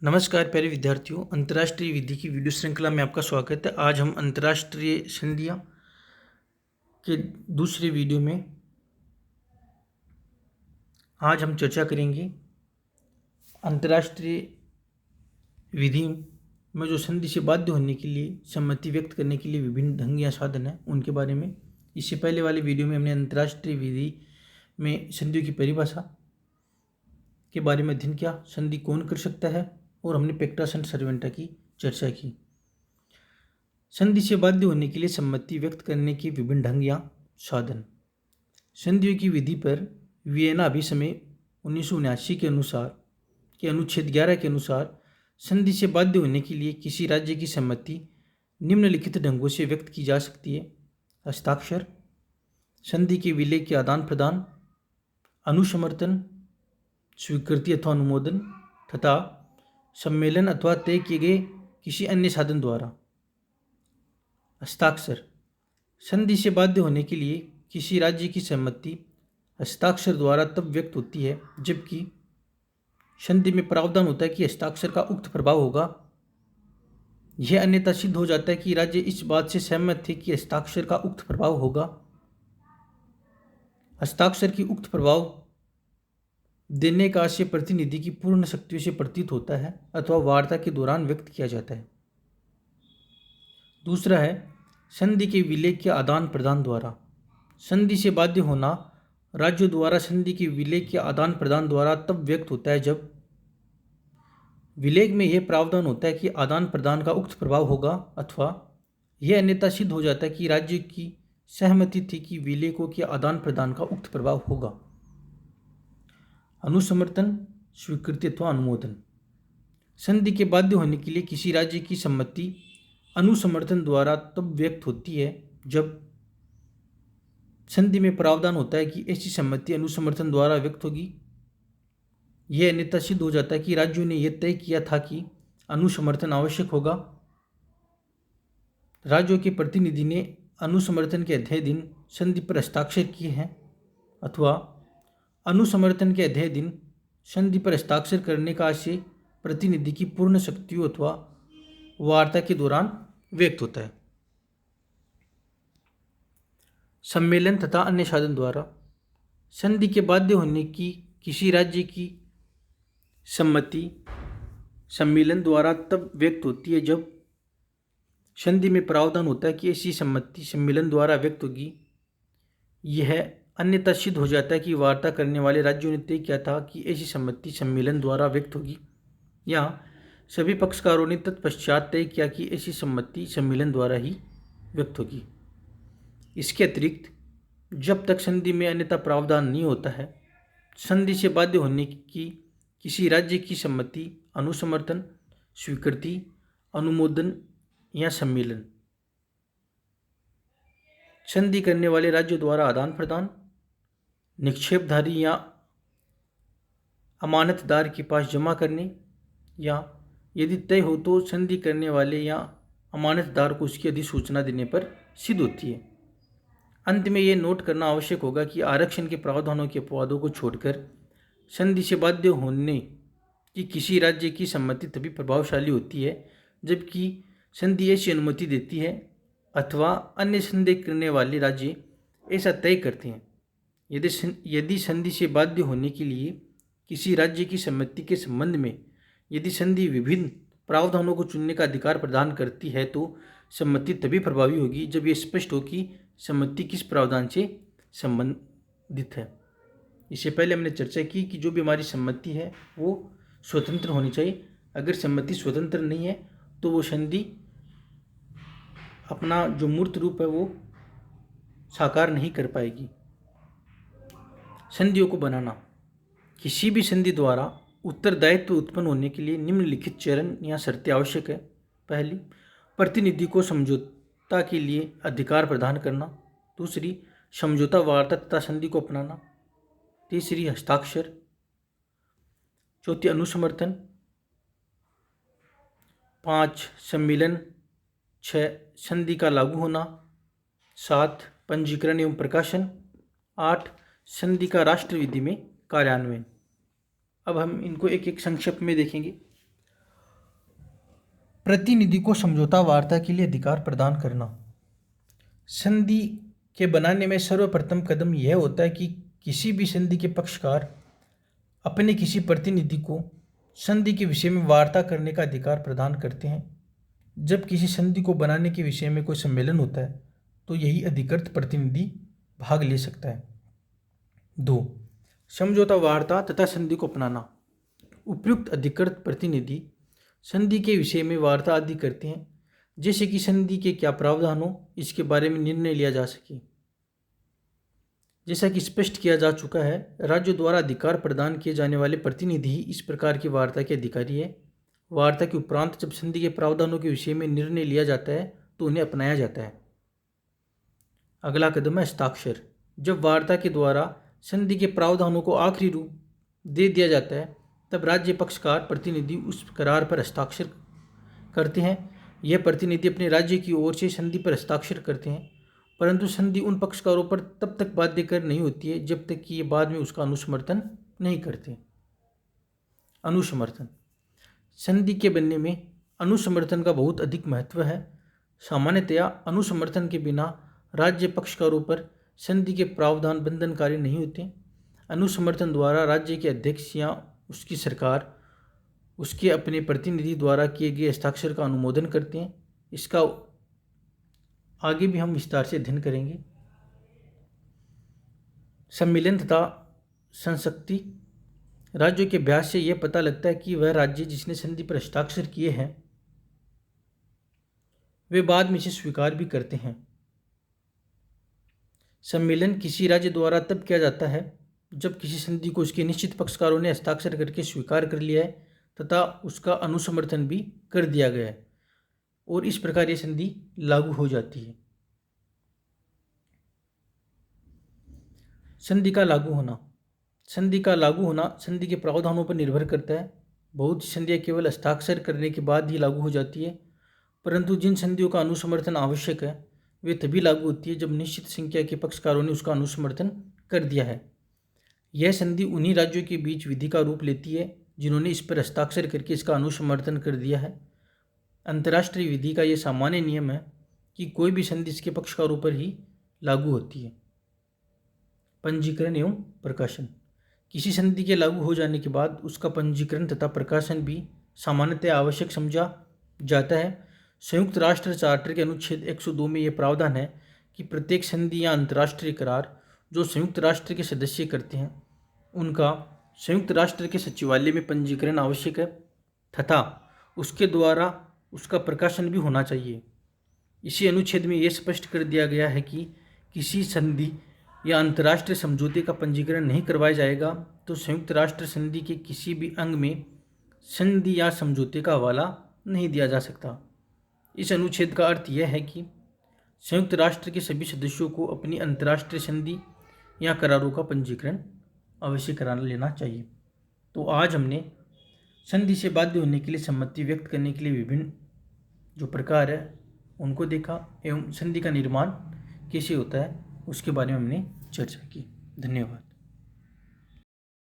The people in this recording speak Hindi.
नमस्कार प्यारे विद्यार्थियों, अंतर्राष्ट्रीय विधि की वीडियो श्रृंखला में आपका स्वागत है। आज हम अंतर्राष्ट्रीय संधियां के दूसरे वीडियो में आज हम चर्चा करेंगे अंतर्राष्ट्रीय विधि में जो संधि से बाध्य होने के लिए सम्मति व्यक्त करने के लिए विभिन्न ढंग या साधन हैं उनके बारे में। इससे पहले वाले वीडियो में हमने अंतर्राष्ट्रीय विधि में संधियों की परिभाषा के बारे में अध्ययन किया, संधि कौन कर सकता है, और हमने पेक्टास एंड सर्वेंटा की चर्चा की। संधि से बाध्य होने के लिए सम्मति व्यक्त करने के विभिन्न ढंग या साधन। संधियों की विधि पर वियना अभिसमय 1979 के अनुच्छेद 11 के अनुसार संधि से बाध्य होने के लिए किसी राज्य की सम्मति निम्नलिखित ढंगों से व्यक्त की जा सकती है: हस्ताक्षर, संधि के विलय के आदान प्रदान, अनुसमर्थन, स्वीकृति अथवा अनुमोदन तथा सम्मेलन अथवा तय किए गए किसी अन्य साधन द्वारा। हस्ताक्षर, संधि से बाध्य होने के लिए किसी राज्य की सहमति हस्ताक्षर द्वारा तब व्यक्त होती है जबकि संधि में प्रावधान होता है कि हस्ताक्षर का उक्त प्रभाव होगा। यह अन्यथा सिद्ध हो जाता है कि राज्य इस बात से सहमत थे कि हस्ताक्षर का उक्त प्रभाव होगा। हस्ताक्षर की उक्त प्रभाव देने का आशय प्रतिनिधि की पूर्ण शक्तियों से प्रतीत होता है अथवा वार्ता के दौरान व्यक्त किया जाता है। दूसरा है संधि के विलय के आदान प्रदान द्वारा। संधि से बाध्य होना राज्यों द्वारा संधि के विलय के आदान प्रदान द्वारा तब व्यक्त होता है जब विलय में यह प्रावधान होता है कि आदान प्रदान का उक्त प्रभाव होगा अथवा यह अन्यथा सिद्ध हो जाता है कि राज्य की सहमति थी कि विलय के आदान प्रदान का उक्त प्रभाव होगा। अनुसमर्थन, स्वीकृति अथवा अनुमोदन। संधि के बाध्य होने के लिए किसी राज्य की सम्मति अनुसमर्थन द्वारा तब व्यक्त होती है जब संधि में प्रावधान होता है कि ऐसी सम्मति अनुसमर्थन द्वारा व्यक्त होगी। यह अन्यथा सिद्ध हो जाता है कि राज्यों ने यह तय किया था कि अनुसमर्थन आवश्यक होगा। राज्यों के प्रतिनिधि ने अनुसमर्थन के अध्याय दिन संधि पर हस्ताक्षर किए हैं अथवा अनुसमर्थन के अध्याय दिन संधि पर हस्ताक्षर करने का आशय प्रतिनिधि की पूर्ण शक्तियों अथवा वार्ता के दौरान व्यक्त होता है। सम्मेलन तथा अन्य साधन द्वारा। संधि के बाध्य होने की किसी राज्य की सम्मति सम्मेलन द्वारा तब व्यक्त होती है जब संधि में प्रावधान होता है कि ऐसी सम्मति सम्मेलन द्वारा व्यक्त होगी। यह अन्यथा सिद्ध हो जाता है कि वार्ता करने वाले राज्यों ने तय किया था कि ऐसी सम्मति सम्मेलन द्वारा व्यक्त होगी या सभी पक्षकारों ने तत्पश्चात तय किया कि ऐसी सम्मति सम्मेलन द्वारा ही व्यक्त होगी। इसके अतिरिक्त जब तक संधि में अन्यथा प्रावधान नहीं होता है, संधि से बाध्य होने की किसी राज्य की सम्मति अनुसमर्थन, स्वीकृति, अनुमोदन या सम्मेलन। संधि करने वाले राज्यों द्वारा आदान प्रदान, निक्षेपधारी या अमानतदार के पास जमा करने या यदि तय हो तो संधि करने वाले या अमानतदार को उसकी अधिसूचना देने पर सिद्ध होती है। अंत में यह नोट करना आवश्यक होगा कि आरक्षण के प्रावधानों के अपवादों को छोड़कर संधि से बाध्य होने की किसी राज्य की सम्मति तभी प्रभावशाली होती है जबकि संधि ऐसी अनुमति देती है अथवा अन्य संधि करने वाले राज्य ऐसा तय करते हैं। यदि संधि से बाध्य होने के लिए किसी राज्य की सम्मति के संबंध में यदि संधि विभिन्न प्रावधानों को चुनने का अधिकार प्रदान करती है तो सम्मति तभी प्रभावी होगी जब यह स्पष्ट हो कि सम्मति किस प्रावधान से संबंधित है। इससे पहले हमने चर्चा की कि जो भी हमारी सम्मति है वो स्वतंत्र होनी चाहिए। अगर सम्मति स्वतंत्र नहीं है तो वो संधि अपना जो मूर्त रूप है वो साकार नहीं कर पाएगी। संधियों को बनाना। किसी भी संधि द्वारा उत्तरदायित्व उत्पन्न होने के लिए निम्नलिखित चरण या शर्तें आवश्यक है। पहली, प्रतिनिधि को समझौता के लिए अधिकार प्रदान करना। दूसरी, समझौता वार्ता तथा संधि को अपनाना। तीसरी, हस्ताक्षर। चौथी, अनुसमर्थन। 5, सम्मेलन। 6, संधि का लागू होना। 7, पंजीकरण एवं प्रकाशन। 8, संधि का राष्ट्र विधि में कार्यान्वयन। अब हम इनको एक एक संक्षेप में देखेंगे। प्रतिनिधि को समझौता वार्ता के लिए अधिकार प्रदान करना। संधि के बनाने में सर्वप्रथम कदम यह होता है कि किसी भी संधि के पक्षकार अपने किसी प्रतिनिधि को संधि के विषय में वार्ता करने का अधिकार प्रदान करते हैं। जब किसी संधि को बनाने के विषय में कोई सम्मेलन होता है तो यही अधिकृत प्रतिनिधि भाग ले सकता है। 2. समझौता वार्ता तथा संधि को अपनाना। उपयुक्त अधिकृत प्रतिनिधि संधि के विषय में वार्ता आदि करते हैं, जैसे कि संधि के क्या प्रावधान हो इसके बारे में निर्णय लिया जा सके। जैसा कि स्पष्ट किया जा चुका है, राज्यों द्वारा अधिकार प्रदान किए जाने वाले प्रतिनिधि ही इस प्रकार की वार्ता के अधिकारी है। वार्ता के उपरांत जब संधि के प्रावधानों के विषय में निर्णय लिया जाता है तो उन्हें अपनाया जाता है। अगला कदम है हस्ताक्षर। जब वार्ता के द्वारा संधि के प्रावधानों को आखिरी रूप दे दिया जाता है तब राज्य पक्षकार प्रतिनिधि उस करार पर हस्ताक्षर करते हैं। यह प्रतिनिधि अपने राज्य की ओर से संधि पर हस्ताक्षर करते हैं, परंतु संधि उन पक्षकारों पर तब तक बाध्यकर नहीं होती है जब तक कि ये बाद में उसका अनुसमर्थन नहीं करते। अनुसमर्थन। संधि के बनने में अनुसमर्थन का बहुत अधिक महत्व है। सामान्यतया अनुसमर्थन के बिना राज्य पक्षकारों पर संधि के प्रावधान बंधनकारी नहीं होते। अनुसमर्थन द्वारा राज्य के अध्यक्ष या उसकी सरकार उसके अपने प्रतिनिधि द्वारा किए गए हस्ताक्षर का अनुमोदन करते हैं। इसका आगे भी हम विस्तार से अध्ययन करेंगे। सम्मिलन तथा संशक्ति। राज्यों के अभ्यास से यह पता लगता है कि वह राज्य जिसने संधि पर हस्ताक्षर किए हैं वे बाद में इसे स्वीकार भी करते हैं। सम्मेलन किसी राज्य द्वारा तब किया जाता है जब किसी संधि को उसके निश्चित पक्षकारों ने हस्ताक्षर करके स्वीकार कर लिया है तथा उसका अनुसमर्थन भी कर दिया गया है और इस प्रकार ये संधि लागू हो जाती है। संधि का लागू होना। संधि का लागू होना संधि के प्रावधानों पर निर्भर करता है। बहुत सी संधियाँ केवल हस्ताक्षर करने के बाद ही लागू हो जाती है, परंतु जिन संधियों का अनुसमर्थन आवश्यक है वे तभी लागू होती है जब निश्चित संख्या के पक्षकारों ने उसका अनुसमर्थन कर दिया है। यह संधि उन्हीं राज्यों के बीच विधि का रूप लेती है जिन्होंने इस पर हस्ताक्षर करके इसका अनुसमर्थन कर दिया है। अंतर्राष्ट्रीय विधि का यह सामान्य नियम है कि कोई भी संधि इसके पक्षकारों पर ही लागू होती है। पंजीकरण एवं प्रकाशन। किसी संधि के लागू हो जाने के बाद उसका पंजीकरण तथा प्रकाशन भी सामान्यतः आवश्यक समझा जाता है। संयुक्त राष्ट्र चार्टर के अनुच्छेद 102 में यह प्रावधान है कि प्रत्येक संधि या अंतर्राष्ट्रीय करार जो संयुक्त राष्ट्र के सदस्य करते हैं उनका संयुक्त राष्ट्र के सचिवालय में पंजीकरण आवश्यक है तथा उसके द्वारा उसका प्रकाशन भी होना चाहिए। इसी अनुच्छेद में यह स्पष्ट कर दिया गया है कि किसी संधि या अंतर्राष्ट्रीय समझौते का पंजीकरण नहीं करवाया जाएगा तो संयुक्त राष्ट्र संधि के किसी भी अंग में संधि या समझौते का हवाला नहीं दिया जा सकता। इस अनुच्छेद का अर्थ यह है कि संयुक्त राष्ट्र के सभी सदस्यों को अपनी अंतर्राष्ट्रीय संधि या करारों का पंजीकरण अवश्य करा लेना चाहिए। तो आज हमने संधि से बाध्य होने के लिए सम्मति व्यक्त करने के लिए विभिन्न जो प्रकार है उनको देखा एवं संधि का निर्माण कैसे होता है उसके बारे में हमने चर्चा की। धन्यवाद।